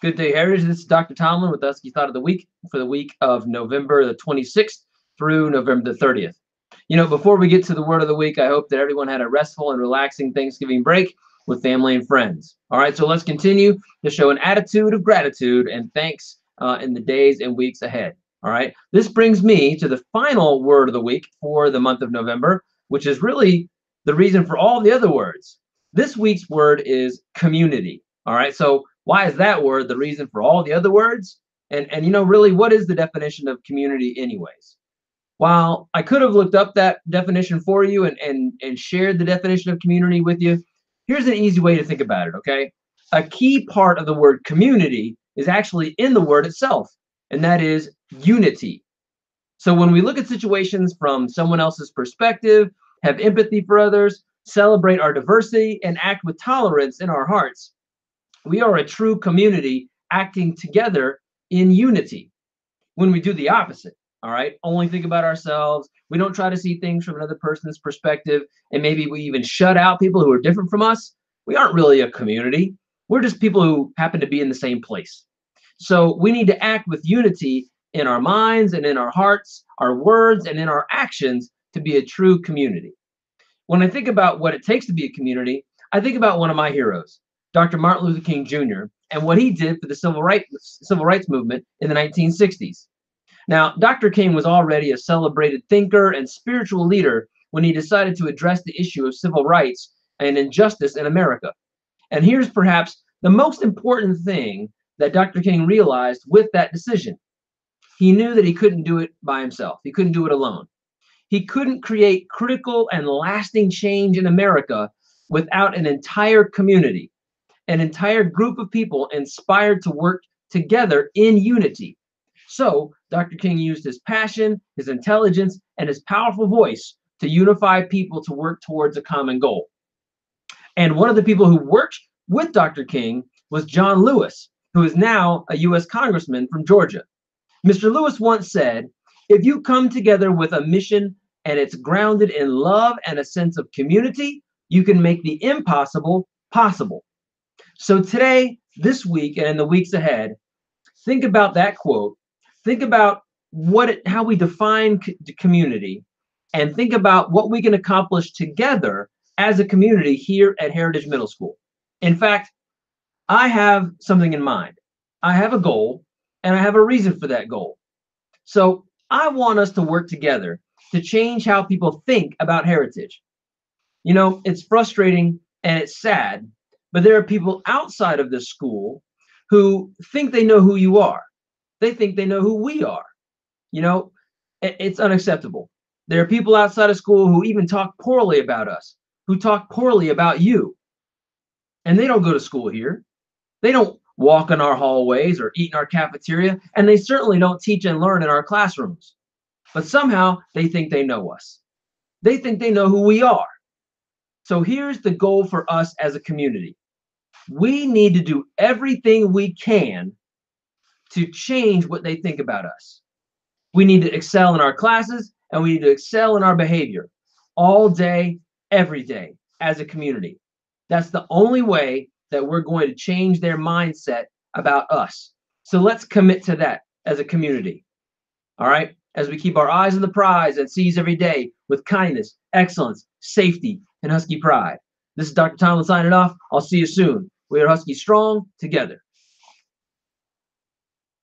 Good day, Heritage. This is Dr. Tomlin with Husky Thought of the Week for the week of November the 26th through November the 30th. Before we get to the word of the week, I hope that everyone had a restful and relaxing Thanksgiving break with family and friends. All right, so let's continue to show an attitude of gratitude and thanks in the days and weeks ahead. All right, this brings me to the final word of the week for the month of November, which is really the reason for all the other words. This week's word is community. All right, so why is that word the reason for all the other words? And really, what is the definition of community anyways? While I could have looked up that definition for you and shared the definition of community with you, here's an easy way to think about it, okay? A key part of the word community is actually in the word itself, and that is unity. So when we look at situations from someone else's perspective, have empathy for others, celebrate our diversity, and act with tolerance in our hearts, we are a true community acting together in unity. When we do the opposite, all right, only think about ourselves, we don't try to see things from another person's perspective, and maybe we even shut out people who are different from us, we aren't really a community. We're just people who happen to be in the same place. So we need to act with unity in our minds and in our hearts, our words, and in our actions to be a true community. When I think about what it takes to be a community, I think about one of my heroes, Dr. Martin Luther King Jr., and what he did for the civil rights movement in the 1960s. Now, Dr. King was already a celebrated thinker and spiritual leader when he decided to address the issue of civil rights and injustice in America. And here's perhaps the most important thing that Dr. King realized with that decision. He knew that he couldn't do it by himself. He couldn't do it alone. He couldn't create critical and lasting change in America without an entire community, an entire group of people inspired to work together in unity. So Dr. King used his passion, his intelligence, and his powerful voice to unify people to work towards a common goal. And one of the people who worked with Dr. King was John Lewis, who is now a U.S. congressman from Georgia. Mr. Lewis once said, "If you come together with a mission and it's grounded in love and a sense of community, you can make the impossible possible." So today, this week, and in the weeks ahead, think about that quote. Think about how we define community, and think about what we can accomplish together as a community here at Heritage Middle School. In fact, I have something in mind. I have a goal, and I have a reason for that goal. So I want us to work together to change how people think about heritage. It's frustrating and it's sad, but there are people outside of this school who think they know who you are. They think they know who we are. It's unacceptable. There are people outside of school who even talk poorly about us, who talk poorly about you. And they don't go to school here. They don't walk in our hallways or eat in our cafeteria, and they certainly don't teach and learn in our classrooms. But somehow they think they know us. They think they know who we are. So here's the goal for us as a community. We need to do everything we can to change what they think about us. We need to excel in our classes, and we need to excel in our behavior all day, every day as a community. That's the only way that we're going to change their mindset about us. So let's commit to that as a community. All right? As we keep our eyes on the prize and seize every day with kindness, excellence, safety, and Husky pride. This is Dr. Tomlin signing off. I'll see you soon. We are Husky strong together.